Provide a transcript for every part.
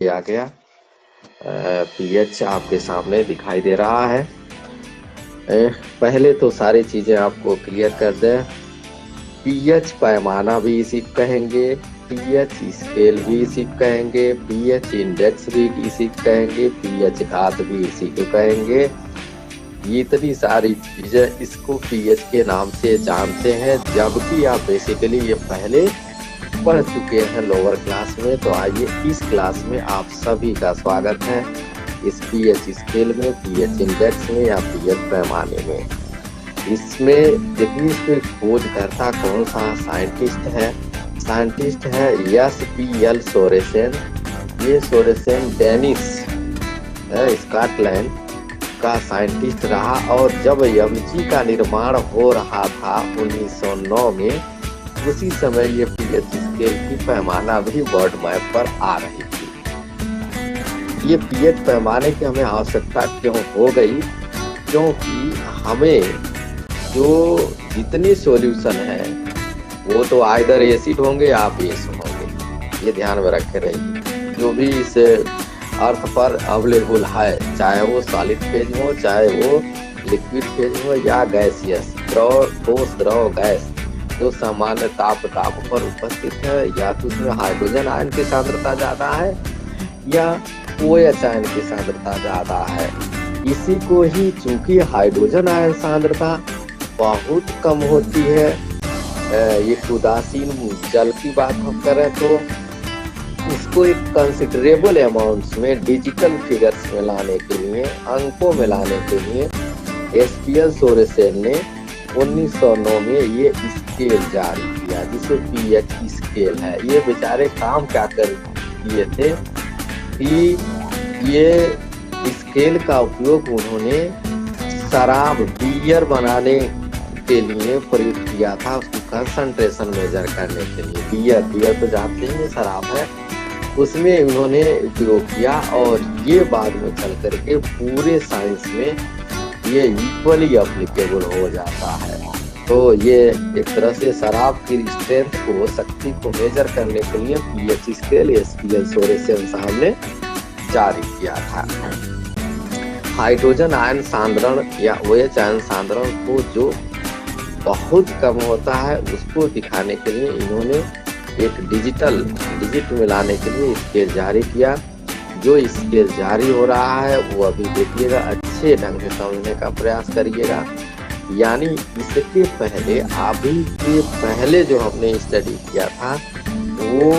ये आ गया। पीएच आपके सामने दिखाई दे रहा है। पहले तो सारी चीजें आपको क्लियर कर दें। पीएच पैमाना भी इसी को कहेंगे, पीएच स्केल भी इसी को कहेंगे, पीएच इंडेक्स भी इसी को कहेंगे, पीएच घात भी इसी को कहेंगे। ये इतनी सारी चीजें इसको पीएच के नाम से जानते हैं, जबकि आप बेसिकली ये पहले पढ़ चुके हैं लोअर क्लास में। तो आइए इस क्लास में आप सभी का स्वागत है इस पीएच स्केल में, पीएच इंडेक्स में या पीएच पैमाने में। इसमें देखिए, इसमें खोजकर्ता कौन सा साइंटिस्ट है? साइंटिस्ट है एस.पी.एल. सोरेसेन। ये सोरेसेन डेनिश स्कॉटलैंड का साइंटिस्ट रहा, और जब एमजी का निर्माण हो रहा था 1909 में, उसी समय ये पीएच स्केल की पैमाना भी वर्ल्ड मैप पर आ रही थी। ये पीएच पैमाने की हमें आवश्यकता क्यों हो गई? क्योंकि हमें जो जितनी सॉल्यूशन है वो तो आइदर एसिड होंगे या बेस होंगे, ये ध्यान में रखे रहिए। जो भी इस अर्थ पर अवेलेबल है, चाहे वो सॉलिड फेज हो, चाहे वो लिक्विड फेज हो या गैसियस, द्रव, ठोस, द्रव, गैस, जो सामान्य ताप पर उपस्थित है, या तो उसमें हाइड्रोजन आयन की सांद्रता ज्यादा है या OH आयन की सांद्रता ज्यादा है। इसी को ही, चूंकि हाइड्रोजन आयन सांद्रता बहुत कम होती है, ये उदासीन जल की बात हम करें तो इसको एक कंसिडरेबल अमाउंट्स में डिजिटल फिगर्स में लाने के लिए, अंकों में लाने के लिए एस.पी.एल. सोरेसेन ने 1909 में ये स्केल जारी किया, जिसे पीएच स्केल है। ये बेचारे काम क्या कर किए थे कि ये स्केल का उपयोग उन्होंने शराब, बियर बनाने के लिए प्रयोग किया था, उसकी कंसंट्रेशन मेजर करने के लिए। बियर तो जानते हैं ये शराब है, उसमें उन्होंने उपयोग किया, और ये बाद में चल करके पूरे साइंस में ये इक्वली एप्लीकेबल हो जाता है। तो ये एक तरह से शराब की स्ट्रेंथ को, शक्ति को मेजर करने के लिए पीएच स्केल एस.पी.एल. सोरेसेन साहब ने जारी किया था। हाइड्रोजन आयन सांद्रण या OH आयन सांद्रण को जो बहुत कम होता है, उसको दिखाने के लिए इन्होंने एक डिजिट मिलाने के लिए स्केल जारी किया। जो स्केल जारी हो रहा है वो अभी देखिएगा, अच्छे ढंग से समझने का प्रयास करिएगा। यानी इसके पहले, अभी के पहले जो हमने स्टडी किया था वो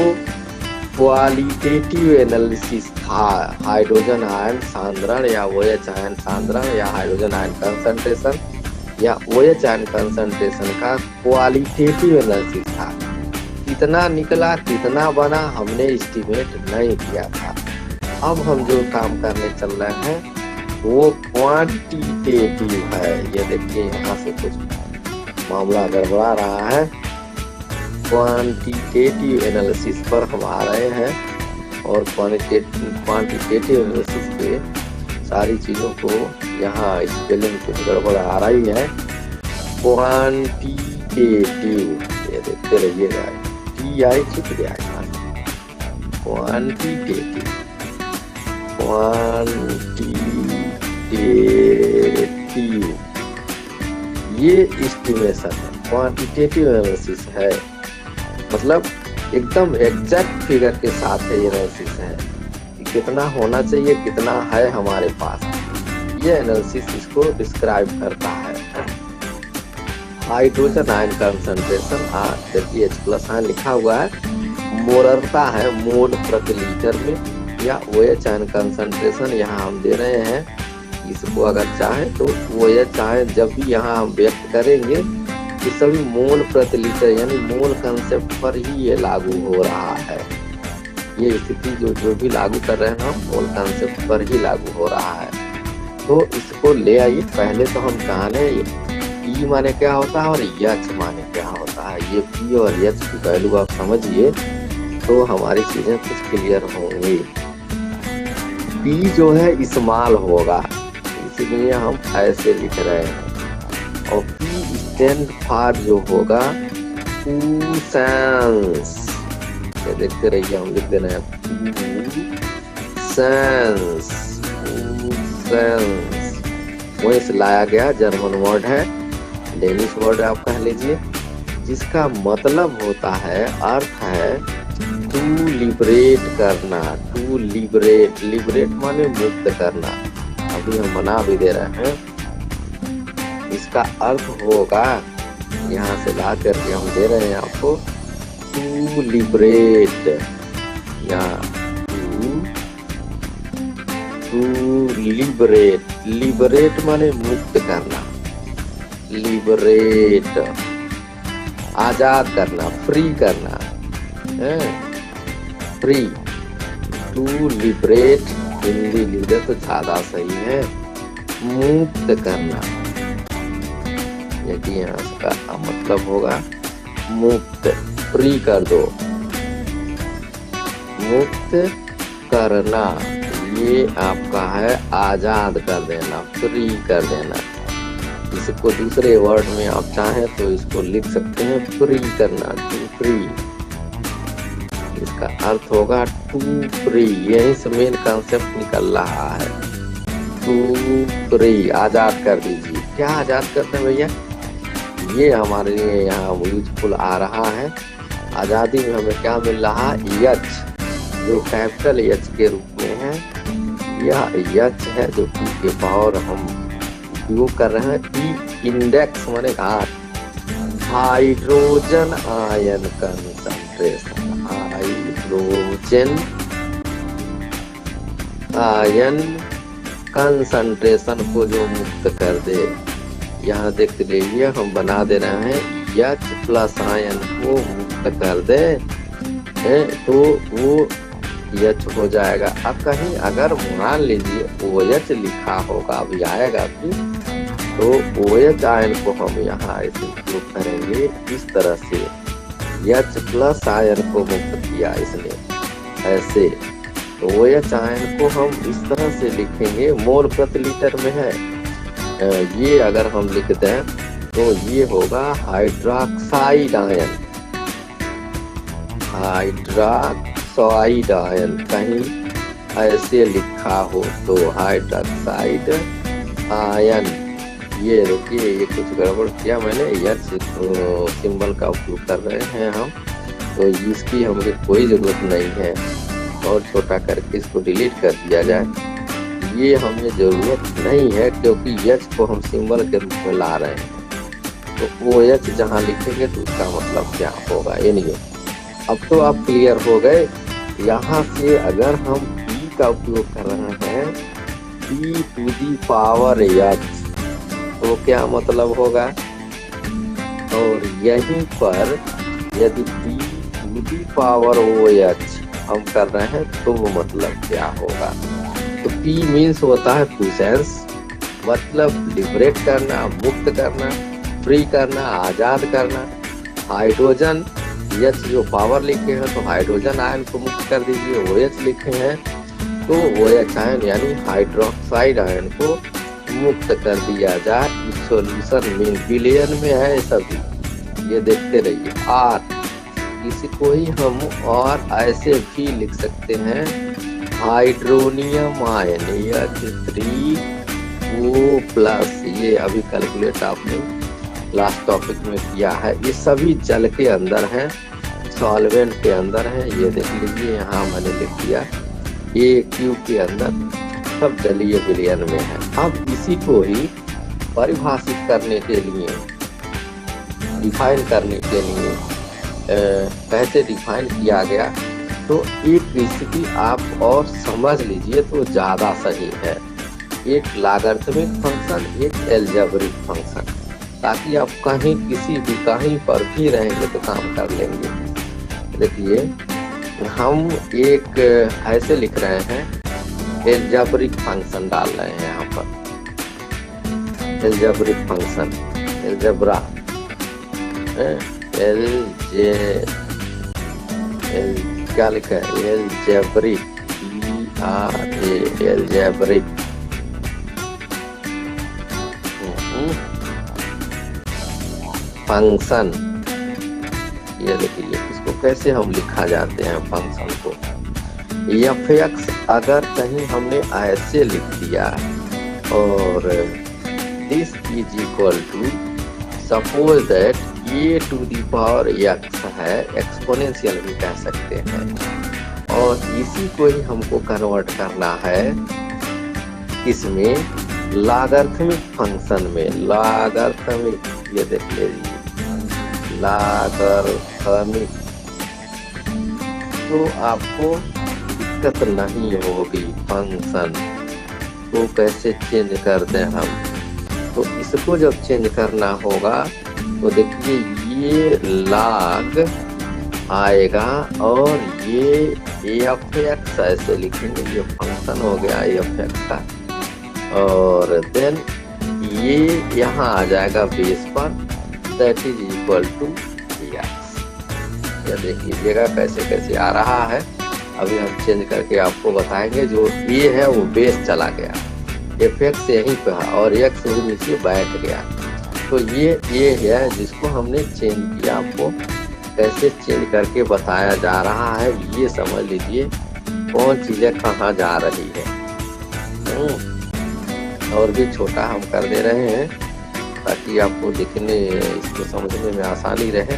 क्वालिटेटिव एनालिसिस था। हाइड्रोजन आयन सांद्रण या OH आयन सांद्रण या हाइड्रोजन आयन कंसंट्रेशन या OH आयन कंसंट्रेशन का क्वालिटेटिव एनालिसिस था। कितना निकला, कितना बना, हमने एस्टिमेट नहीं किया था। अब हम जो काम करने चल रहे हैं वो क्वांटिटेटिव है। ये देखिए, यहाँ से कुछ मामला गड़बड़ा रहा है। क्वांटिटेटिव एनालिसिस पर हम आ रहे हैं, और क्वांटिटेटिव एनालिसिस पे सारी चीजों को, यहाँ स्पेलिंग कुछ गड़बड़ आ रही है। क्वांटिटेटिव, ये देखते रहिएगा, TI छूट गया है। क्वांटिटेटिव ये एस्टिमेशन है, क्वांटिटेटिव एनालिसिस है, मतलब एकदम एग्जैक्ट फिगर के साथ है। ये एनालिसिस है कि कितना होना चाहिए, कितना है हमारे पास। ये एनालिसिस इसको डिस्क्राइब करता है। हाइड्रोजन आयन कंसंट्रेशन, देखिए H+ आयन लिखा हुआ है, मोररता है मोल प्रति लीटर में, या OH आयन कंसंट्रेशन यहाँ हम दे रहे हैं। इसको अगर चाहें तो OH आयन जब भी यहाँ हम व्यक्त करेंगे कि सभी मोल प्रति लीटर, यानी मोल कंसेप्ट पर ही ये लागू हो रहा है। ये स्थिति जो भी लागू कर रहे हैं हम, मोल कंसेप्ट पर ही लागू हो रहा है। तो इसको ले आइए। पहले तो हम जाने E माने क्या होता है और H माने क्या होता है। ये P और H की वैल्यू आप समझिए तो हमारी चीजें कुछ क्लियर होंगी। P जो है इस्तेमाल होगा, इसलिए हम ऐसे लिख रहे हैं, और P स्टैंड फॉर जो होगा पुसेंस, देखते रहिए, हम लिख देना है सेंस, सेंस वहीं से लाया गया जर्मन वर्ड है, डेनिश वर्ड आप कह लीजिए, जिसका मतलब होता है, अर्थ है टू लिबरेट करना। टू लिबरेट, लिबरेट माने मुक्त करना। अभी हम बना भी दे रहे हैं, इसका अर्थ होगा, यहाँ से ला करके हम दे रहे हैं आपको, टू लिबरेट या टू लिबरेट। लिबरेट माने मुक्त करना, लिबरेट आजाद करना, फ्री करना, फ्री। टू लिबरेट, हिंदी लिख दे तो ज्यादा सही है, मुक्त करना। यदि यहाँ का मतलब होगा मुक्त, फ्री कर दो, मुक्त करना, ये आपका है आजाद कर देना, फ्री कर देना। इसको दूसरे वर्ड में आप चाहें तो इसको लिख सकते हैं फ्री करना, टू फ्री। इसका अर्थ होगा टू फ्री, यही से मेन कॉन्सेप्ट निकल रहा है, टू फ्री, आजाद कर दीजिए। क्या आजाद करते हैं भैया, ये हमारे लिए यहाँ यूजफुल आ रहा है। आजादी में हमें क्या मिल रहा है, यच, जो कैपिटल यच के रूप में है, यह यच है जो पी के पावर हम उपयोग कर रहे हैं। ई इंडेक्स माने घात, hydrogen ion concentration, hydrogen ion concentration को जो मुक्त कर दे। यहाँ देख लीजिए हम बना दे रहे हैं एच प्लस आयन को मुक्त कर दे, तो वो एच हो जाएगा। अब कहीं अगर मान लीजिए OH लिखा होगा, अभी आएगा भी, तो OH आयन को हम यहाँ ऐसे उपयोग करेंगे इस तरह से, H प्लस आयन को मुक्त किया इसने ऐसे, तो OH आयन को हम इस तरह से लिखेंगे, मोल प्रति लीटर में है। ये अगर हम लिख दें तो ये होगा हाइड्रोक्साइड आयन, हाइड्रोक्साइड आयन, कहीं ऐसे लिखा हो तो हाइड्रोक्साइड आयन। ये देखिए, ये कुछ गड़बड़ किया मैंने, एच सिंबल का उपयोग कर रहे हैं हम, तो इसकी हमें कोई जरूरत नहीं है, और छोटा करके इसको डिलीट कर दिया जाए। ये हमें जरूरत नहीं है क्योंकि एच को हम सिंबल के रूप में ला रहे हैं, तो वो एच जहाँ लिखेंगे तो उसका मतलब क्या होगा, ये नहीं। अब तो आप क्लियर हो गए। यहाँ से अगर हम p का उपयोग कर रहे हैं, p to the power h, तो क्या मतलब होगा, और यहीं पर यदि p to the power OH हम कर रहे हैं तो वो मतलब क्या होगा। तो P मीन्स होता है प्रेजेंस, मतलब लिबरेट करना, मुक्त करना, फ्री करना, आजाद करना। हाइड्रोजन, H जो पावर लिखे हैं तो हाइड्रोजन आयन को मुक्त कर दीजिए, OH लिखे हैं तो OH आयन यानी हाइड्रोक्साइड आयन को मुक्त कर दिया जाए। इस सॉल्यूशन में बिलियन में है सभी, ये देखते रहिए। R, इसको ही हम और ऐसे भी लिख सकते हैं, हाइड्रोनियम आयन H3O+, ये अभी कैलकुलेट आपने लास्ट टॉपिक में किया है। ये सभी जल के अंदर है, सॉल्वेंट के अंदर है, ये देख लीजिए यहाँ मैंने लिख दिया, AQ के अंदर सब जलीय विलयन में है। अब इसी को ही परिभाषित करने के लिए, डिफाइन करने के लिए कैसे डिफाइन किया गया, तो एक रेसिपी आप और समझ लीजिए तो ज्यादा सही है। एक लॉगरिथमिक फंक्शन, एक अलजेब्रिक फंक्शन, ताकि आप कहीं किसी भी कहीं पर भी रहेंगे तो काम कर लेंगे। देखिए हम एक ऐसे लिख रहे हैं, अलजेब्रिक फंक्शन डाल रहे हैं यहाँ पर, अलजेब्रिक फंक्शन, अलजेब्रा, क्या लिखा है, अलजेब्रिक, अलजेब्रिक फंक्शन। ये देखिए इसको कैसे हम लिखा जाते हैं फंक्शन को, एफ एक्स अगर कहीं हमने ऐसे लिख दिया और this is equal to suppose that A to the power x है, एक्सपोनेंशियल भी कह सकते हैं, और इसी को ही हमको कन्वर्ट करना है इसमें लॉगरिथमिक फंक्शन में। लॉगरिथमिक, ये देख लीजिए लॉगरिथमिक, तो आपको दिक्कत नहीं होगी। फंक्शन को कैसे चेंज कर दें हम, तो इसको जब चेंज करना होगा तो देखिए ये लॉग आएगा और ये एफ एक्स ऐसे लिखेंगे, ये फंक्शन हो गया एफ एक्स का, और देन ये यहाँ आ जाएगा बेस पर, that is equal to x. ये देख लीजिएगा कैसे कैसे आ रहा है। अभी हम चेंज करके आपको बताएंगे। जो ए है वो बेस चला गया, एफ एक्स यहीं पे है और एक्स वो नीचे बैठ गया, तो ये है जिसको हमने चेंज किया। आपको कैसे चेंज करके बताया जा रहा है ये समझ लीजिए, कौन चीजें कहाँ जा रही है। और भी छोटा हम कर दे रहे हैं ताकि आपको दिखने, इसको समझने में आसानी रहे।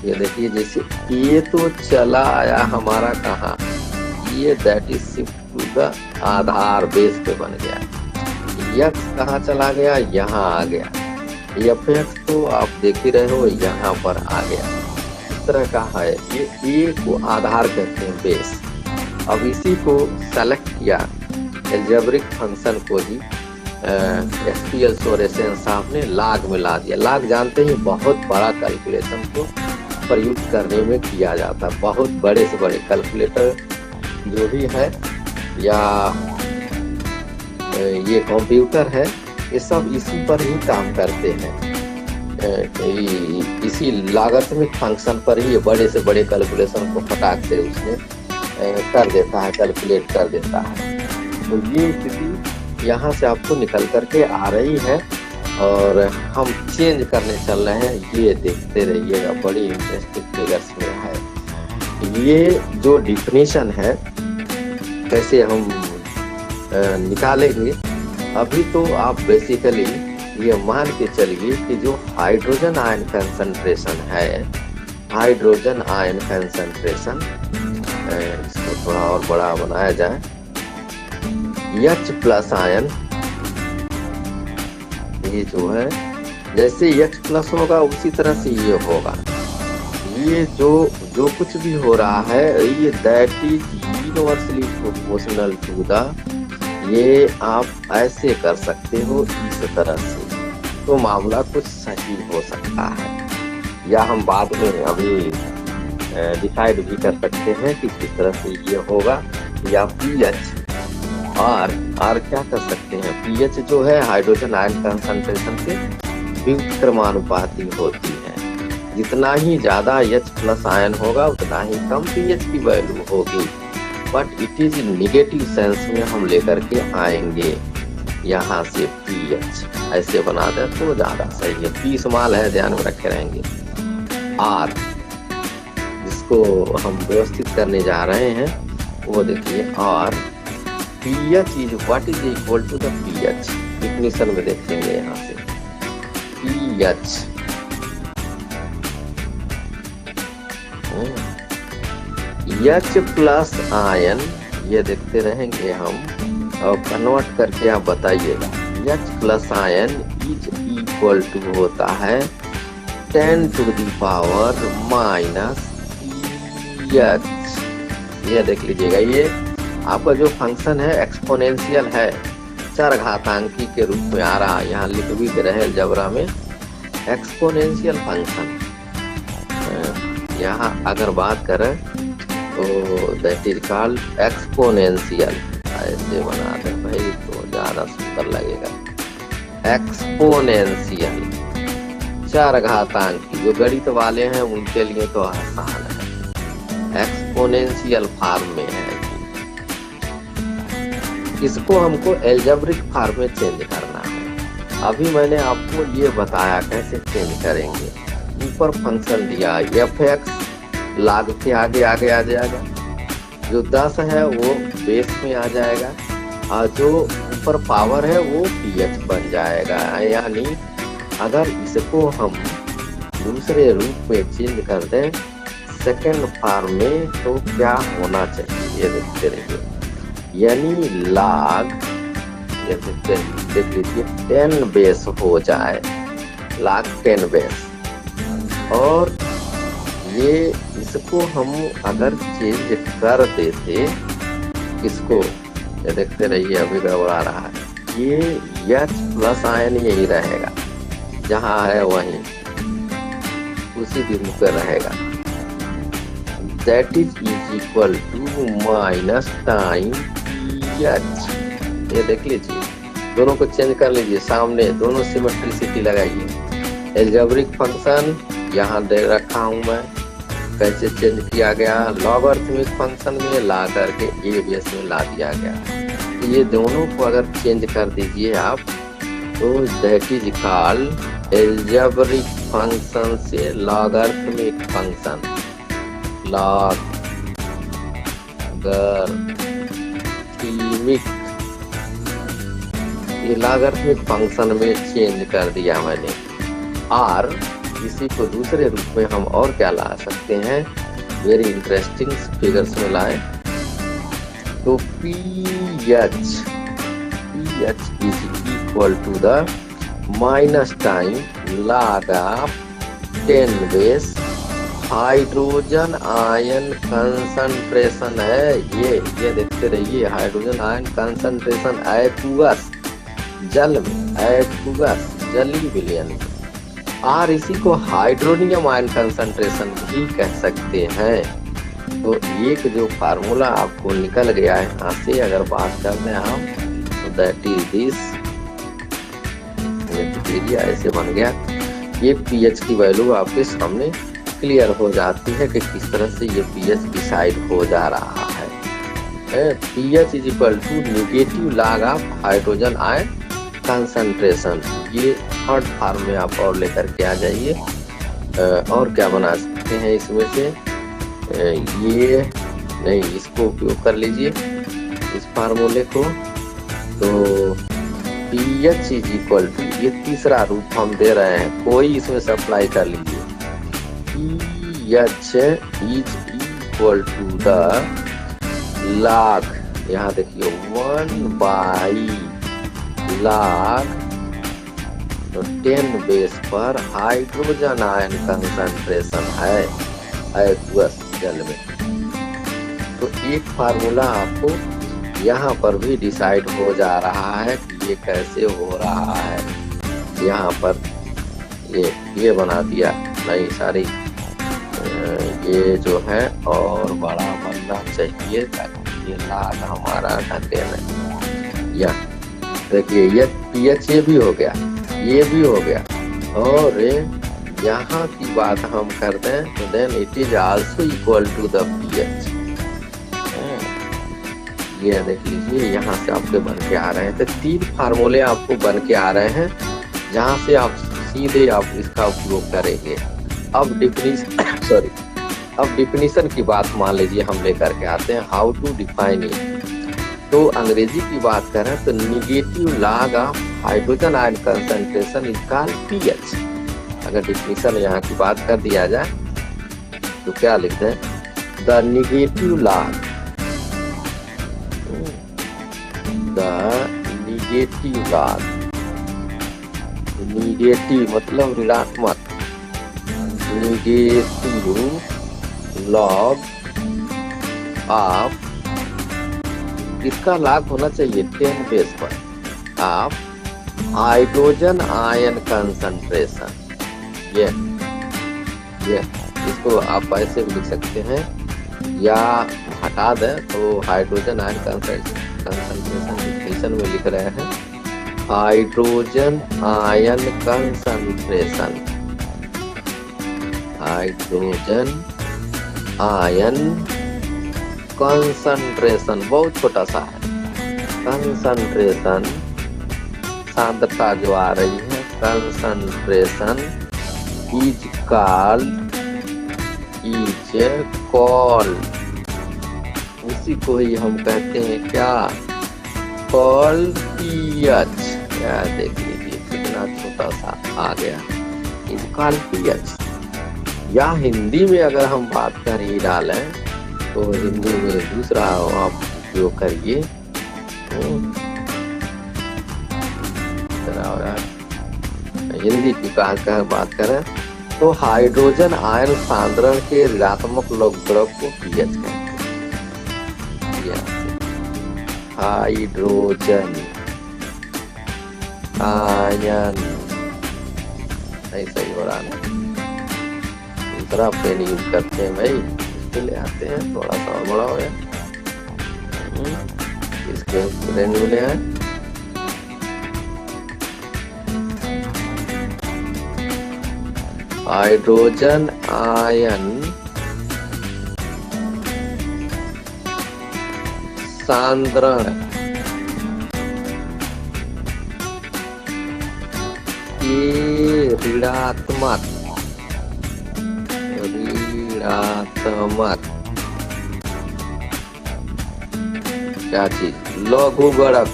ये देखिए जैसे ये तो चला आया हमारा कहाँ, ये that is shift to the आधार, बेस पे बन गया। एक्स कहाँ चला गया, यहाँ आ गया। एफ एक्स तो आप देख ही रहे हो यहाँ पर आ गया। इस तरह का है ये, ए को आधार कहते हैं, बेस। अब इसी को सेलेक्ट किया एल्जेब्रिक फंक्शन को ही एसपीएल सोरेसन साहब ने लॉग में ला दिया। लॉग जानते ही बहुत बड़ा कैलकुलेशन को प्रयुक्त करने में किया जाता है। बहुत बड़े से बड़े कैलकुलेटर जो भी है या ये कंप्यूटर है, ये सब इसी पर ही काम करते हैं। इसी लॉगरिथमिक फंक्शन पर ही बड़े से बड़े कैलकुलेशन को फटाक से उसने कर देता है, कैलकुलेट कर देता है। तो ये स्थिति यहाँ से आपको निकल करके आ रही है और हम चेंज करने चल रहे हैं। ये देखते रहिएगा, बड़ी इंटरेस्टिंग फिगर्स में है। ये जो डिफिनीशन है कैसे हम निकालेंगे, अभी तो आप बेसिकली ये मान के चलिए कि जो हाइड्रोजन आयन कंसंट्रेशन है, हाइड्रोजन आयन कंसंट्रेशन, इसको थोड़ा और बड़ा बनाया जाए, H प्लस आयन, ये जो है जैसे H प्लस होगा उसी तरह से ये होगा। ये जो कुछ भी हो रहा है ये that is universally proportional to the, ये आप ऐसे कर सकते हो इस तरह से, तो मामला कुछ सही हो सकता है। या हम बाद में अभी डिसाइड भी कर सकते हैं कि किस तरह से ये होगा। या पीएच और क्या कर सकते हैं, पीएच जो है हाइड्रोजन आयन कंसंट्रेशन से व्युत्क्रमानुपाती होती है। जितना ही ज्यादा H प्लस आयन होगा उतना ही कम पीएच की वैल्यू होगी, but it is negative sense में हम लेकर के आएंगे। यहाँ से पीएच ऐसे बना दे तो ज्यादा सही है। पी स्मॉल है, ध्यान में रखे रहेंगे। आर जिसको हम व्यवस्थित करने जा रहे हैं वो देखिए, R pH is what is equal to the pH. Definition में देखेंगे यहाँ से पीएच, H प्लस आयन, ये देखते रहेंगे हम और कन्वर्ट करके आप बताइएगा। H plus ion is equal to होता है 10 to the power minus H। ये देख लीजिएगा, ये आपका जो फंक्शन है एक्सपोनेंशियल है, चरघातांकी के रूप में आ रहा है। यहाँ लिख भी रहे अलजेब्रा में एक्सपोनेंशियल फंक्शन। यहाँ अगर बात करें तो दैट इज कॉल्ड एक्सपोनेंशियल, ऐसे बना दे भाई तो ज्यादा सुंदर लगेगा। एक्सपोनेंशियल चरघातांकी, जो गणित वाले हैं उनके लिए तो आसान है, एक्सपोनेंशियल फॉर्म में है। इसको हमको एल्जेब्रिक फॉर्म में चेंज करना है। अभी मैंने आपको ये बताया कैसे चेंज करेंगे। ऊपर फंक्शन दिया एफ एक्स, लॉग के आगे आगे आ जाएगा, जो 10 है वो बेस में आ जाएगा और जो ऊपर पावर है वो पीएच बन जाएगा। यानी अगर इसको हम दूसरे रूप में चेंज कर दें सेकेंड फॉर्म में तो क्या होना चाहिए, ये देखते रहिए। यानी log, ये देख लीजिए 10 बेस हो जाए, log 10 बेस। और ये इसको हम अगर चेंज कर देते इसको, ये देखते रहिए अभी गड़बड़ा रहा है। ये H प्लस आयन यही रहेगा, जहाँ है वहीं उसी बिंदु पर रहेगा। That is equal to minus time H। ये देख लीजिए, दोनों को चेंज कर लीजिए, सामने दोनों सिमेट्रिसिटी लगाइए। एल्जेब्रिक फंक्शन यहाँ दे रखा हूँ मैं, कैसे चेंज किया गया, लॉगरिथमिक फंक्शन में ला करके ए बेस में ला दिया गया। तो ये दोनों को अगर चेंज कर दीजिए आप तो that is called algebraic function से लॉगरिथमिक फंक्शन, ये लॉगरिथमिक फंक्शन में चेंज कर दिया मैंने। और इसी को दूसरे रूप में हम और क्या ला सकते हैं, वेरी इंटरेस्टिंग फिगर्स में लाए तो pH is equal to the minus time log of 10 base hydrogen ion concentration है। ये देखते रहिए, हाइड्रोजन आयन कंसंट्रेशन एक्वस जल में, एक्वस जलीय विलयन में। और इसी को हाइड्रोनियम आयन कंसंट्रेशन भी कह सकते हैं। तो एक जो फार्मूला आपको निकल गया है यहाँ से, अगर बात करते हैं हम तो दैट इज दिस, ऐसे बन गया। ये पीएच की वैल्यू आपके सामने क्लियर हो जाती है कि किस तरह से ये पीएच डिसाइड हो जा रहा है। PH is equal to negative log of hydrogen ion concentration. ये थर्ड फॉर्म में आप और लेकर के आ जाइए। और क्या बना सकते हैं इसमें से, ये नहीं, इसको उपयोग कर लीजिए इस फार्मूले को। तो pH इज इक्वल टू, ये तीसरा रूप हम दे रहे हैं, कोई इसमें सप्लाई कर लीजिए। pH is equal to the log, यहाँ देखिए 1/log 10 बेस पर हाइड्रोजन आयन कंसंट्रेशन है एक्वस जल में। तो एक फार्मूला आपको यहाँ पर भी डिसाइड हो जा रहा है कि ये कैसे हो रहा है। यहाँ पर ये बना दिया, नहीं सारी ये जो है और बड़ा बनना चाहिए ताकि ये log हमारा ढके नहीं। या देखिए ये pH ये भी हो गया, ये भी हो गया। और यहाँ की बात हम करते हैं तो then it is also equal to the pH। ये देख लीजिए, यहाँ से आपके बन के आ रहे हैं। तो 3 फार्मूले आपको बन के आ रहे हैं, जहाँ से आप सीधे आप इसका उपयोग करेंगे। अब डिफिनीशन की बात मान लीजिए हम लेकर के आते हैं, हाउ टू डिफाइन इट। तो अंग्रेजी की बात करें तो negative log of hydrogen ion concentration is called pH। अगर डिफिनीशन यहाँ की बात कर दिया जाए तो क्या लिखते हैं, द नेगेटिव log, नेगेटिव मतलब ऋणात्मक, नेगेटिव log ऑफ, इसका log होना चाहिए 10 बेस पर, ऑफ हाइड्रोजन आयन कंसंट्रेशन। ये इसको आप ऐसे भी लिख सकते हैं या हटा दें तो हाइड्रोजन आयन कंसंट्रेशन डिफिनीशन में लिख रहे हैं, hydrogen ion concentration, hydrogen ion concentration, बहुत छोटा सा है, कंसंट्रेशन सांद्रता जो आ रही है, कंसंट्रेशन इज कॉल्ड इसी को ही हम कहते हैं क्या, कॉल पीएच। देख लीजिए कितना छोटा सा आ गया, कॉल पीएच। या हिंदी में अगर हम बात कर ही डालें तो हिंदी में दूसरा आप उपयोग करिए। हिंदी की बात करें तो हाइड्रोजन आयन सांद्रण के ऋणात्मक लघु गुणक को पीएच कहते हैं। हाइड्रोजन आयन, नहीं सही हो रहा ना, दूसरा पेन यूज करते हैं भाई, इसके ले आते हैं, थोड़ा सा और बड़ा हो गया, इसके पेन मिले हैं। हाइड्रोजन आयन सांद्रण के ऋणात्मक क्या चीज, लघु गुणक।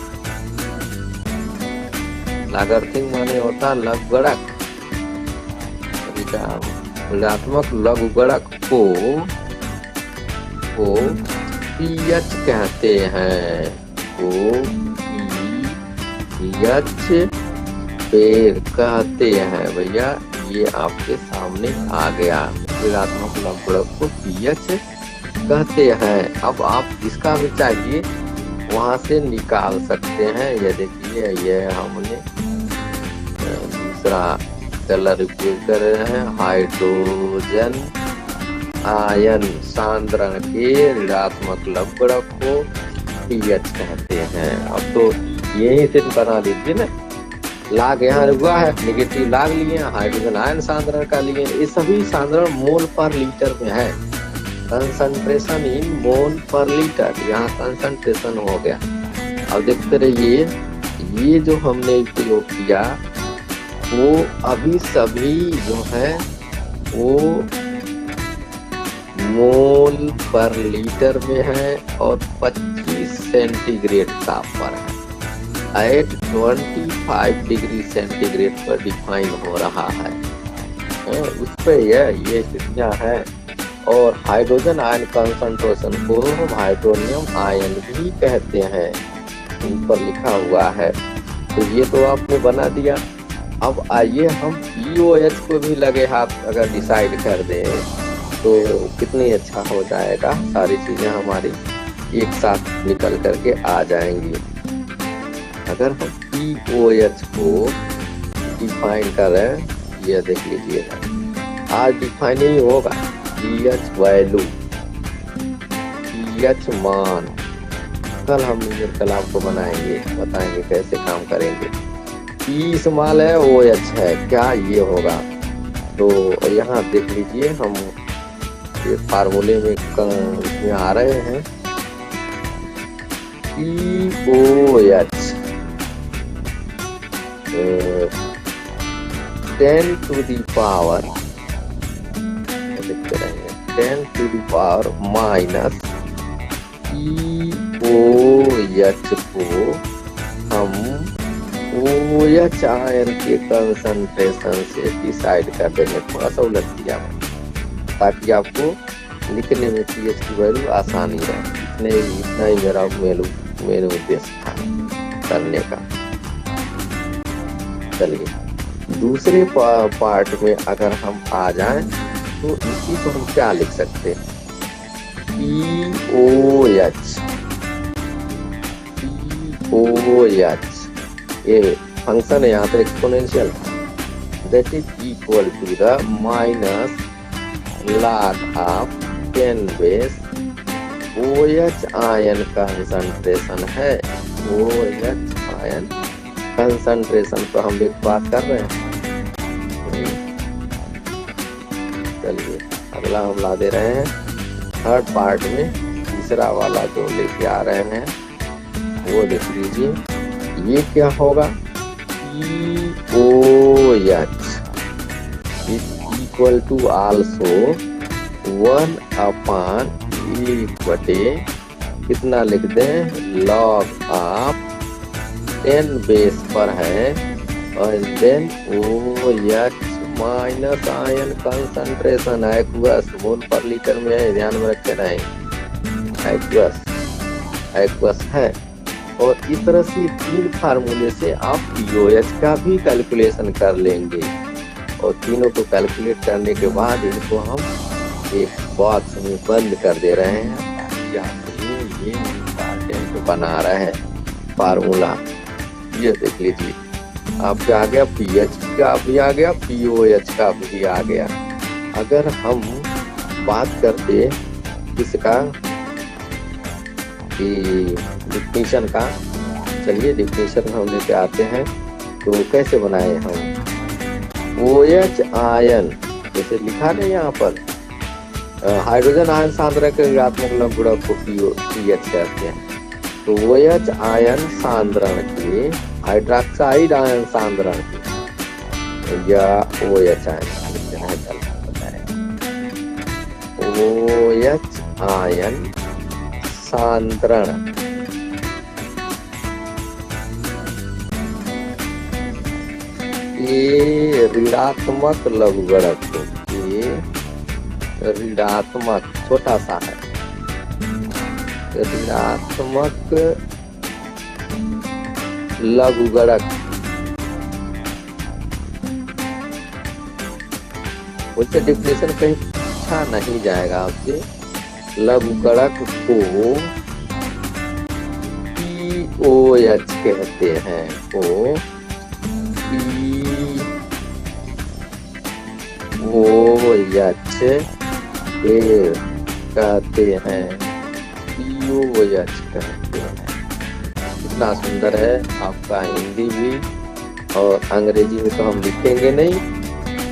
लागर्थिंग माने होता लघु गुणक, ऋणात्मक लघु गुणक को पीएच कहते हैं। को पीएच पेड़ कहते हैं भैया, ये आपके सामने आ गया। ऋणात्मक लघु गुणक को पीएच कहते हैं। अब आप जिसका भी चाहिए वहां से निकाल सकते हैं। ये देखिए, ये हमने दूसरा कलर उपयोग कर रहे हैं। हाइड्रोजन आयन सांद्रण के ऋणात्मक लघु गुणक को पीएच कहते हैं। अब तो यही से बना लीजिए ना, लाग यहाँ रुका है, निगेटिव लाग लिए, हाइड्रोजन आयन सांद्रण का लिए। ये सभी सांद्रण मोल पर लीटर में है। कंसंट्रेशन इन मोल पर लीटर, यहाँ कंसंट्रेशन हो गया। अब देखते रहिए, ये जो हमने उपयोग किया वो अभी सभी जो है वो मोल पर लीटर में है और 25 सेंटीग्रेड ताप पर है। एट 25 डिग्री सेंटीग्रेड पर डिफाइन हो रहा है। उस पर ये कितना है। और हाइड्रोजन आयन कंसंट्रेशन को हम हाइड्रोनियम आयन भी कहते हैं, ऊपर लिखा हुआ है। तो ये तो आपने बना दिया। अब आइए हम पीओएच को भी लगे हाथ अगर डिसाइड कर दें तो कितनी अच्छा हो जाएगा। सारी चीजें हमारी एक साथ निकल करके आ जाएंगी। अगर हम पीओएच को डिफाइन करें, ये देख लीजिएगा, आज डिफाइन ही होगा। पीएच वैल्यू, पीएच मान, कल हम कल आपको बनाएंगे, बताएंगे कैसे काम करेंगे। पी इस्तेमाल है, ओ एच है, क्या ये होगा। तो यहाँ देख लीजिए, हम ये फार्मूले में इसमें आ रहे हैं। P O H 10 to the power, देखते रहेंगे, 10 to the power minus POH को हम OH आयन के कंसंट्रेशन से डिसाइड कर देंगे। थोड़ा सा उलट दिया ताकि आपको लिखने में पीएच की वैल्यू आसानी रहे। इतना ही मेरा उद्देश्य था करने का। चलिए दूसरे पार्ट में अगर हम आ जाएं तो इसी को हम क्या लिख सकते हैं, POH ये फंक्शन है, यहाँ पे एक्सपोनेंशियल था, that is equal to the minus log of 10 base OH ion concentration है। OH आयन कंसंट्रेशन तो हम एक बात कर रहे हैं। चलिए अगला हम ला दे रहे हैं थर्ड पार्ट में, तीसरा वाला जो लेके आ रहे हैं वो देख लीजिए। ये क्या होगा, POH is equal to also 1/A कितना लिख दें, लॉग ऑफ 10 बेस पर है और then OH minus ion concentration aqueous mole पर लीटर में है, ध्यान में रखे रहें, एक्वस है। और इस तरह से 3 फार्मूले से आप पीओएच का भी कैलकुलेशन कर लेंगे और तीनों को कैलकुलेट करने के बाद इनको हम एक बॉक्स में बंद कर दे रहे हैं। ये इम्पॉर्टेंट बना रहे हैं फार्मूला। ये देख लीजिए, आपके आ गया पीएच का भी आ गया, पीओएच का भी आ गया। अगर हम बात करते इसका डिफिनेशन का, चलिए डिफिनेशन हम लेके आते हैं। तो कैसे बनाए हम, OH आयन जैसे लिखा नहीं यहाँ पर, हाइड्रोजन आयन सांद्रण के ऋणात्मक लघु गुणक को पीएच कहते हैं। तो OH आयन सांद्रण के, हाइड्रोक्साइड आयन सांद्रण के, या OH आयन लिखते हैं, चल बताएं, OH आयन सांद्रण ये ऋणात्मक लघु गुणक को, ये ऋणात्मक छोटा सा है, ऋणात्मक लघु गुणक, उससे डिफिनेशन कहीं पूछा नहीं जाएगा आपसे। लघु गुणक को पीओएच कहते हैं, को पीओएच कहते हैं, पीओएच कहते हैं। कितना सुंदर है आपका हिंदी भी, और अंग्रेजी में तो हम लिखेंगे नहीं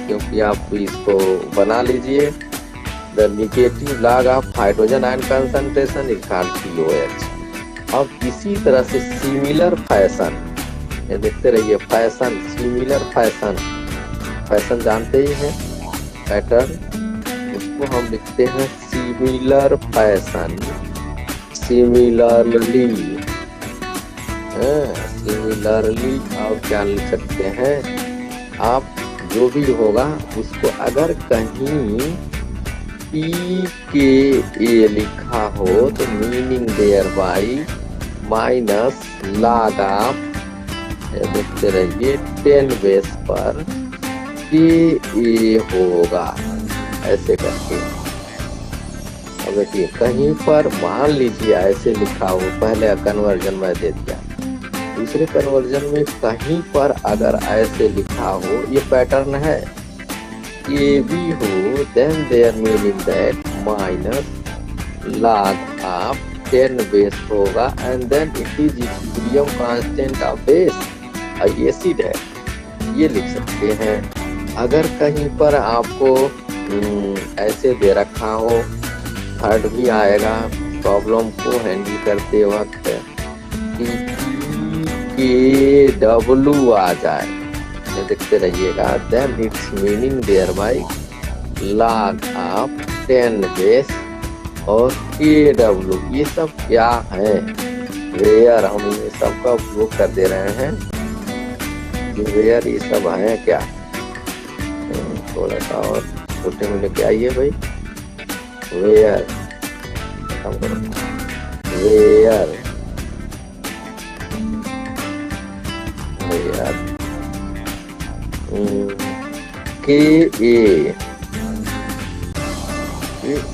क्योंकि आप इसको बना लीजिए। The negative log of hydrogen ion concentration is called pOH. अब इसी तरह से सिमिलर फैशन, ये देखते रहिए, फैशन, सिमिलर फैशन, फैशन जानते ही हैं, पैटर्न, उसको हम लिखते हैं सिमिलर फैशन, सिमिलरली, सिमिलरली। और क्या लिख सकते हैं आप, जो भी होगा उसको अगर कहीं PKA लिखा हो तो meaning thereby minus log of, देखते रहिए, 10 बेस पर KA होगा, ऐसे करके। अब देखिए कहीं पर मान लीजिए ऐसे लिखा हो, पहले कन्वर्जन में दे दिया, दूसरे कन्वर्जन में कहीं पर अगर ऐसे लिखा हो, ये पैटर्न है, ये भी हो, then there meaning that minus log of 10 base होगा and then it is equilibrium constant of base, acid है, ये लिख सकते हैं। अगर कहीं पर आपको ऐसे दे रखा हो, थर्ड भी आएगा प्रॉब्लम को हैंडल करते वक्त, KW आ जाए, देखते रहिएगा, then its meaning thereby log of 10 base और KW। ये सब क्या है, वेयर, हम ये सब का उपयोग कर दे रहे हैं, वेयर ये सब है क्या, थोड़ा सा और छोटे में लेके आइए भाई, where, where, KA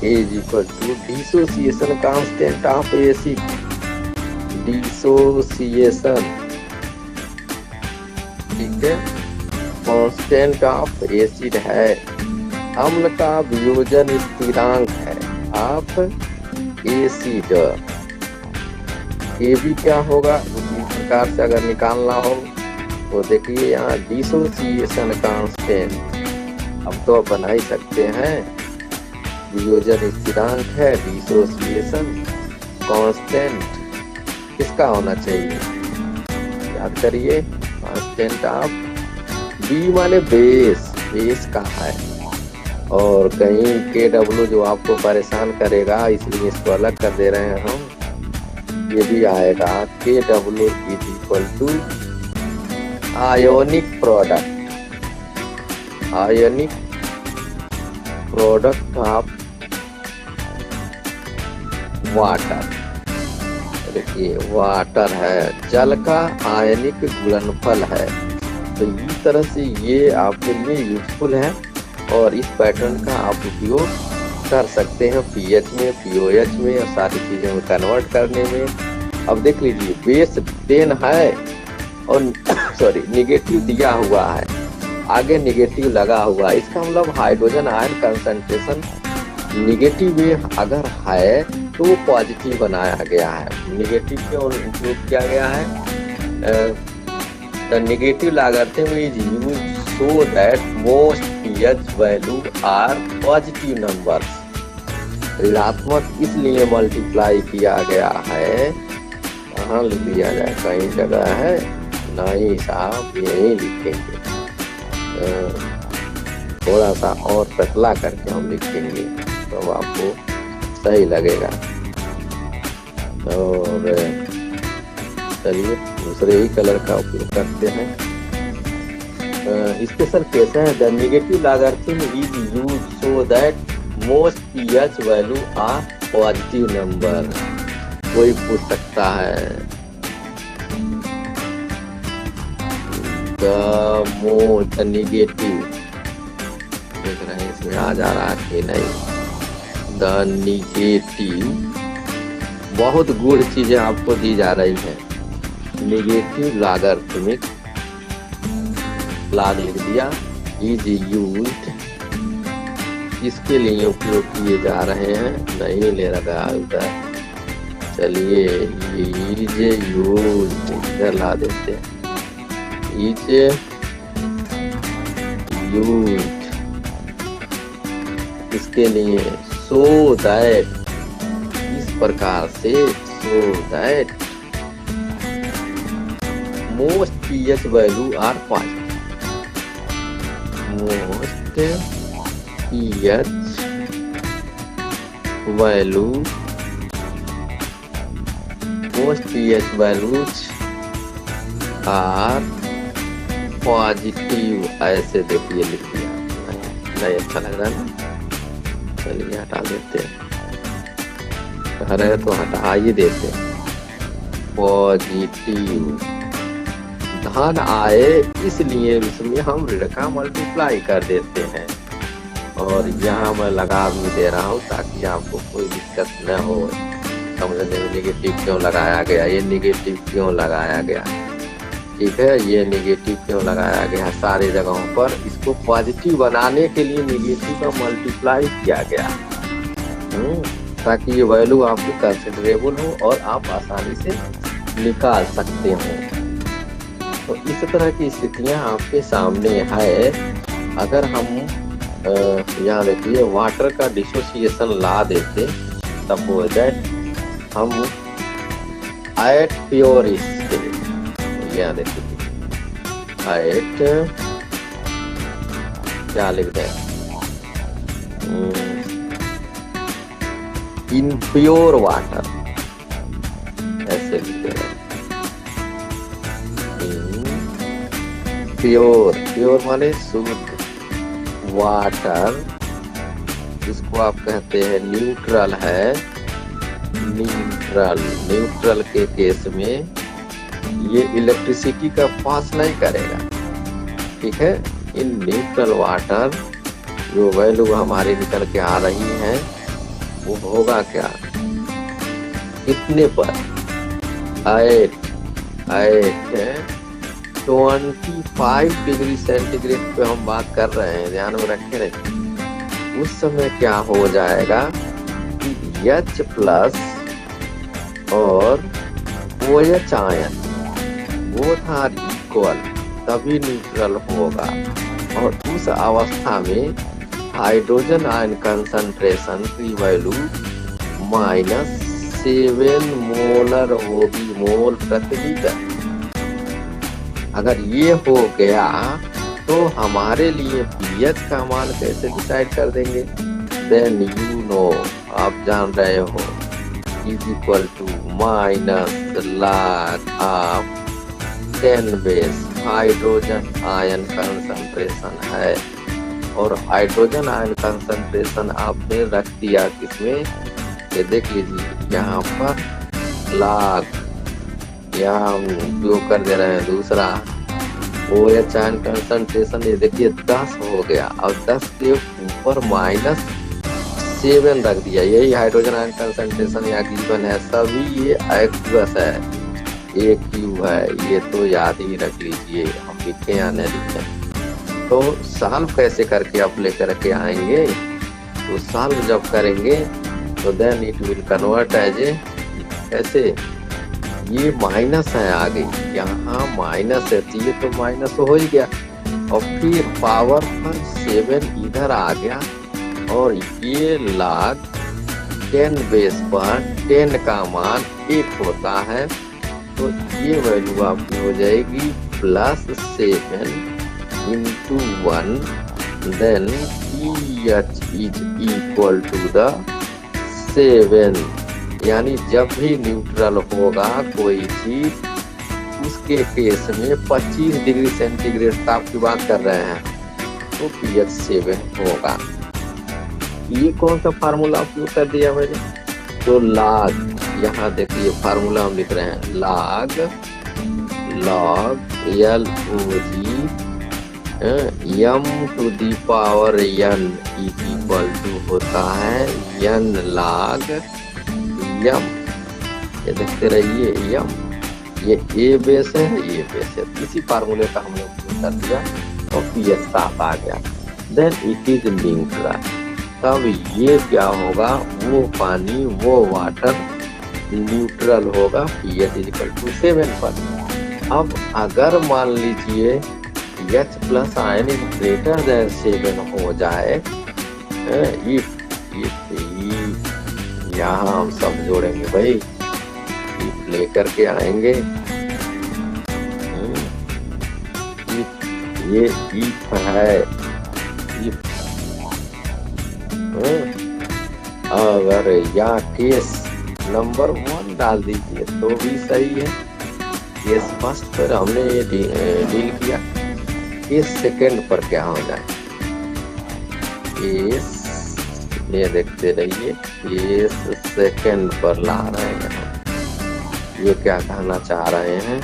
is equal to dissociation constant of acid, dissociation, ठीक है, कांस्टेंट ऑफ एसिड है, अम्ल का वियोजन स्थिरांक है ऑफ एसिड। ये भी क्या होगा, उसी प्रकार से अगर निकालना हो तो देखिए यहाँ डिसोसिएशन कांस्टेंट, अब तो आप बना ही सकते हैं, वियोजन स्थिरांक है, डिसोसिएशन कांस्टेंट किसका होना चाहिए, याद करिए, कांस्टेंट ऑफ बी माने बेस, बेस का है, और कहीं KW जो आपको परेशान करेगा, इसलिए इसको अलग कर दे रहे हैं हम, ये भी आएगा KW is equal to ionic product of water. देखिए वाटर है, जल का आयनिक गुणनफल है। तो इस तरह से ये आपके लिए यूजफुल है और इस पैटर्न का आप उपयोग कर सकते हैं पीएच में, पीओएच में और सारी चीजों में कन्वर्ट करने में। अब देख लीजिए बेस 10 है और सॉरी नेगेटिव दिया हुआ है, आगे नेगेटिव लगा हुआ है। इसका मतलब हाइड्रोजन आयन कंसंट्रेशन नेगेटिव में अगर है तो वो पॉजिटिव बनाया गया है। नेगेटिव क्यों इंक्लूड किया गया है? The negative logarithm is used so that most pH value are positive numbers. ऋणात्मक इसलिए मल्टीप्लाई किया गया है, कहाँ लिख दिया जाए, कहीं जगह है नहीं साहब, यही लिखेंगे, थोड़ा सा और पतला करके हम लिखेंगे तो आपको सही लगेगा। और चलिए दूसरे ही कलर का उपयोग करते हैं। स्पेशल केस है the negative logarithm is used so that most pH value are positive number. कोई पूछ सकता है द नेगेटिव, देख रहे हैं इसमें आ जा रहा है कि नहीं। द नेगेटिव, बहुत गूढ़ चीजें आपको दी जा रही है। नेगेटिव लॉगरिथमिक लॉग लिख दिया, इज यूज्ड इसके लिए उपयोग किए जा रहे हैं, नहीं ले रहा उधर। चलिए इज यूज्ड इधर ला देते हैं, इज यूज्ड इसके लिए सो दैट, इस प्रकार से so that most pH value are positive. Most pH value, most pH values are positive, ऐसे देखिए लिख दिया। नहीं अच्छा लग रहा है ना, चलिए हटा देते हैं, कह रहे तो हटा ही देते हैं। पॉजिटिव धन आए इसलिए इसमें हम ऋण का मल्टीप्लाई कर देते हैं। और यहाँ मैं लगा भी दे रहा हूँ ताकि आपको कोई दिक्कत न हो समझने में, नेगेटिव क्यों लगाया गया, ये नेगेटिव क्यों लगाया गया, ठीक है, ये नेगेटिव क्यों लगाया गया। सारी जगहों पर इसको पॉजिटिव बनाने के लिए नेगेटिव का मल्टीप्लाई किया गया, ताकि ये वैल्यू आपकी कंसिडरेबल हो और आप आसानी से निकाल सकते हो। तो इस तरह की स्थितियां आपके सामने है। अगर हम यहाँ देखिए वाटर का डिसोसिएशन ला देते, सपोज दैट हम एट प्योर स्टेट, यहाँ देखिए एट क्या लिख दें, इन प्योर वाटर, ऐसे लिख दें। प्योर, प्योर माने शुद्ध वाटर, जिसको आप कहते हैं न्यूट्रल है। न्यूट्रल के केस में ये इलेक्ट्रिसिटी का पास नहीं करेगा, ठीक है। इन न्यूट्रल वाटर जो वैल्यू हमारी निकल के आ रही है वो होगा क्या, इतने पर 25 डिग्री सेंटीग्रेड पे हम बात कर रहे हैं, ध्यान में रखे रहिए। उस समय क्या हो जाएगा कि H प्लस और OH आयन वो था इक्वल, तभी न्यूट्रल होगा। और उस अवस्था में हाइड्रोजन आयन कंसंट्रेशन की वैल्यू -7 मोलर होगी, मोल प्रति लीटर। अगर ये हो गया तो हमारे लिए पीएच का मान कैसे डिसाइड कर देंगे, देन यू नो, आप जान रहे हो, is equal to minus log of 10 base hydrogen ion concentration है, और हाइड्रोजन आयन कंसंट्रेशन आपने रख दिया किसमें, ये देख लीजिए यहाँ पर log, यहाँ हम उपयोग कर दे रहे हैं दूसरा OH आयन कंसंट्रेशन, ये देखिए 10 हो गया, और 10 के ऊपर -7 रख दिया, यही हाइड्रोजन आयन कंसंट्रेशन यहाँ गिवन है, सभी ये एक्वस है, AQ है, ये तो याद ही रख लीजिए, हम लिखे या नहीं लिखे। तो सॉल्व कैसे करके आप लेकर के आएंगे, तो सॉल्व जब करेंगे तो then it will convert as A, कैसे, ये माइनस है आगे, यहाँ माइनस है तो ये तो माइनस हो ही गया, और फिर पावर पर 7 इधर आ गया, और ये log 10 बेस पर 10 का मान 1 होता है, तो ये वैल्यू आपकी हो जाएगी +7 into 1, then pH is equal to the 7, यानी जब भी न्यूट्रल होगा कोई चीज, उसके केस में 25 डिग्री सेंटीग्रेड ताप की बात कर रहे हैं, तो pH 7 होगा। ये कौन सा फार्मूला उपयोग कर दिया मैंने, तो log, यहाँ देखिए फार्मूला हम लिख रहे हैं, log LOG m⁴ n = होता है n log m, ये देखते रहिए m, ये A बेस है, ये बेस है, इसी फार्मूले का हमने उपयोग कर दिया, और pH 7 आ गया, देन इट इज न्यूट्रल। तब ये क्या होगा, वो पानी वो वाटर न्यूट्रल होगा pH = 7 पर। अब अगर मान लीजिए H+ आयन ग्रेटर देन 7 हो जाए, यहाँ हम सब जोड़ेंगे भाई, इफ लेकर के आएंगे, ये इफ है, इफ अगर या केस नंबर 1 डाल दीजिए तो भी सही है, केस फर्स्ट पर हमने ये डील किया, केस सेकंड पर क्या हो जाए, केस, ये देखते रहिए, केस सेकंड पर ला रहे हैं हम, ये क्या कहना चाह रहे हैं,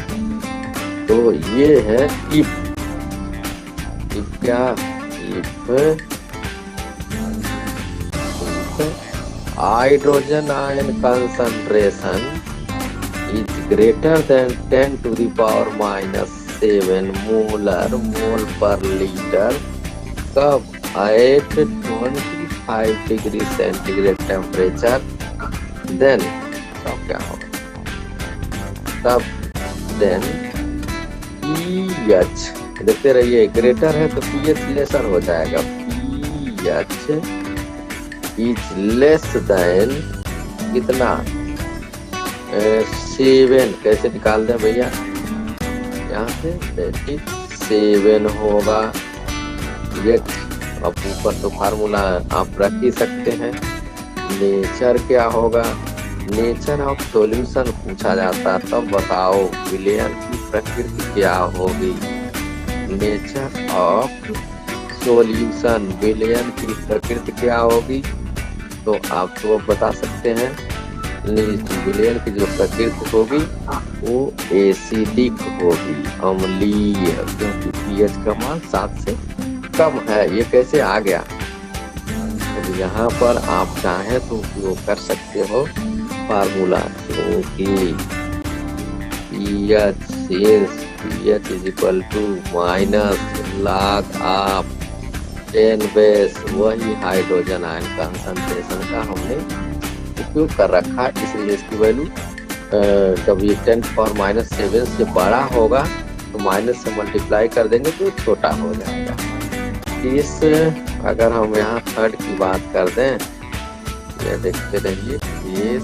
तो ये है इफ क्या, if hydrogen ion concentration is greater than 10⁻⁷ mole पर लीटर, कब, at 25 degree centigrade temperature, then तब क्या होगा, तब देन pH, देखते रहिए ग्रेटर है तो pH लेसर हो जाएगा, pH इज लेस देन कितना, 7, कैसे निकाल दें भैया, यहाँ से 7 होगा, H, अब ऊपर तो फार्मूला आप रख ही सकते हैं, नेचर क्या होगा, नेचर ऑफ सॉल्यूशन पूछा जाता, तब बताओ विलयन की प्रकृति क्या होगी, नेचर ऑफ सॉल्यूशन, विलयन की प्रकृति क्या होगी, तो आप तो बता सकते हैं, विलयन की जो प्रकृति होगी वो एसिडिक होगी, अम्लीय, क्योंकि pH का मान 7 से कम है, ये कैसे आ गया, तो यहाँ पर आप चाहें तो उपयोग कर सकते हो फार्मूला, क्योंकि pH = log ऑफ 10 बेस, वही हाइड्रोजन आयन कंसंट्रेशन का हमने उपयोग कर रखा, इसलिए इसकी वैल्यू जब ये 10⁻⁷ से बड़ा होगा तो माइनस से मल्टीप्लाई कर देंगे तो छोटा हो जाएगा। इस अगर हम यहाँ थर्ड की बात कर दें, ये देखते रहिए, ये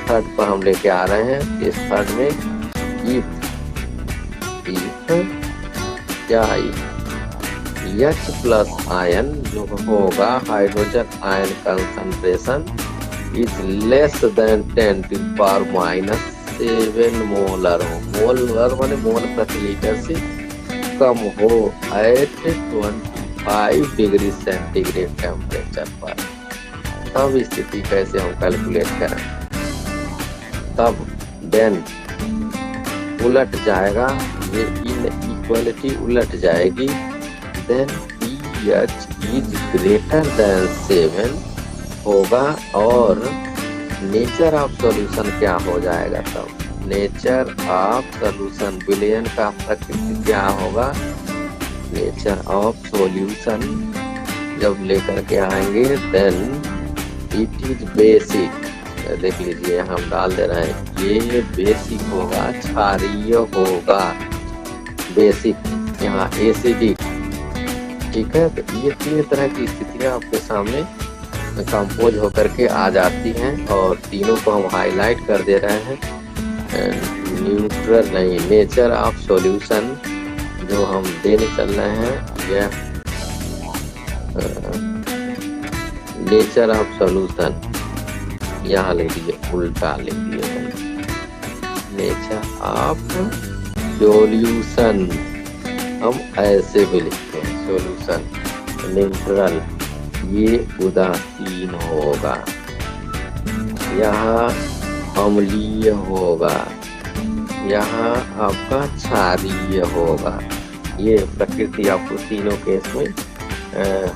थर्ड पर हम लेके आ रहे हैं, इस थर्ड में इफ क्या, H+ आयन जो होगा hydrogen ion concentration is less than 10⁻⁷ molar हो। मोलर माने मोल प्रति लीटर से कम हो एट 25 डिग्री सेंटीग्रेड टेम्परेचर पर। तब स्थिति कैसे हम कैलकुलेट करें? तब देन उलट जाएगा, ये इनइक्वालिटी उलट जाएगी। Then pH is greater than 7 होगा और नेचर ऑफ सॉल्यूशन क्या हो जाएगा? तब नेचर ऑफ सॉल्यूशन विलयन का प्रकृति क्या होगा? नेचर ऑफ सॉल्यूशन जब लेकर के आएंगे देन इट इज बेसिक। देख लीजिए हम डाल दे रहे हैं, ये बेसिक होगा, क्षारीय होगा, बेसिक यहाँ एसिडिक। ठीक है, तो ये तीन तरह की स्थितियां आपके सामने कंपोज होकर के आ जाती हैं और तीनों को हम हाईलाइट कर दे रहे हैं। न्यूट्रल नहीं, नेचर ऑफ सॉल्यूशन जो हम देने चल रहे हैं, यह नेचर ऑफ सॉल्यूशन यहाँ लिख दिए, उल्टा लिख दिए, नेचर ऑफ सॉल्यूशन हम ऐसे भी लिखते हैं, सॉल्यूशन न्यूट्रल, ये उदासीन होगा, यहाँ अम्लीय होगा, यहाँ आपका क्षारीय होगा। ये प्रकृति आपको तीनों केस में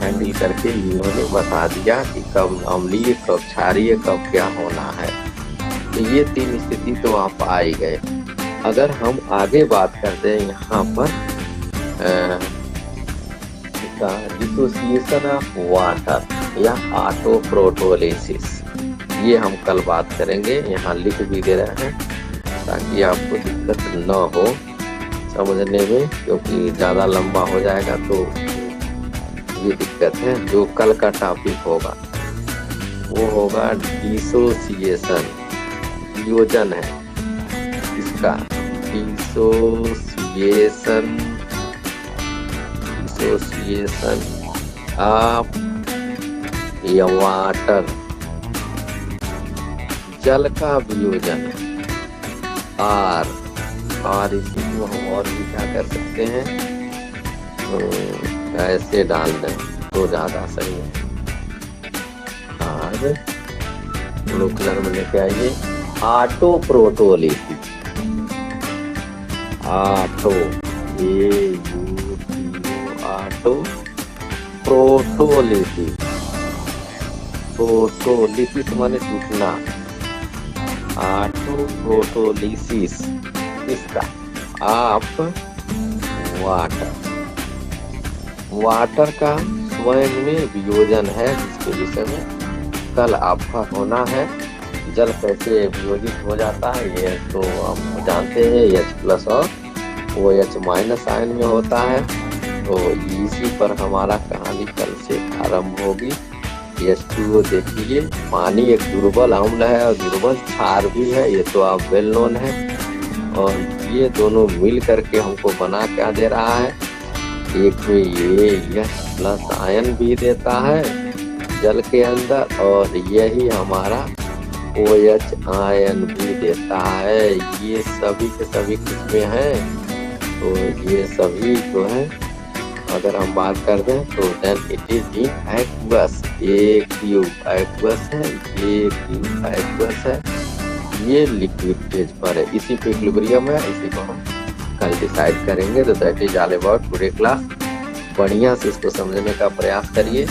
हैंडल करके इन्होंने बता दिया कि कब अम्लीय, कब क्षारीय, कब क्या होना है। तो ये तीन स्थिति तो आप आ ही गए। अगर हम आगे बात करते हैं यहाँ पर डिसोसिएशन ऑफ वाटर या ऑटोप्रोटोलिसिस, ये हम कल बात करेंगे। यहाँ लिख भी दे रहे हैं ताकि आपको दिक्कत न हो समझने में, क्योंकि ज़्यादा लंबा हो जाएगा तो ये दिक्कत है। जो कल का टॉपिक होगा वो होगा डिसोसिएशन, वियोजन है इसका, डिसोसिएशन ऑफ वाटर, जल का वियोजन। आर इसी को हम और भी क्या कर सकते हैं, ऐसे डाल दें तो ज्यादा सही है। आर ब्लू कलर में लेके आइए, ऑटोप्रोटोलिसिस, प्रोटोलिसिस, प्रोटोलिसिस माने टूटना, ऑटोप्रोटोलिसिस इसका आप वाटर का स्वयं में वियोजन है, जिसके विषय में कल आपका होना है। जल कैसे वियोजित हो जाता है ये तो आप जानते हैं, H+ और OH- आयन में होता है। तो इसी पर हमारा कहानी कल से आरंभ होगी। H2O देखिए, पानी एक दुर्बल अम्ल है और दुर्बल क्षार भी है, ये तो आप वेल नोन है। और ये दोनों मिल करके हमको बना क्या दे रहा है, एक में ये H+ आयन भी देता है जल के अंदर, और यही हमारा OH आयन भी देता है। ये सभी के सभी किसमें हैं, तो ये सभी जो है अगर हम बात कर दें तो then it is in aqueous, aqueous है, एक्वस है, ये लिक्विड फेज पर है, इसी पे इक्विलिब्रियम है। इसी को हम कल डिसाइड करेंगे। तो that is all about today class. बढ़िया से इसको समझने का प्रयास करिए।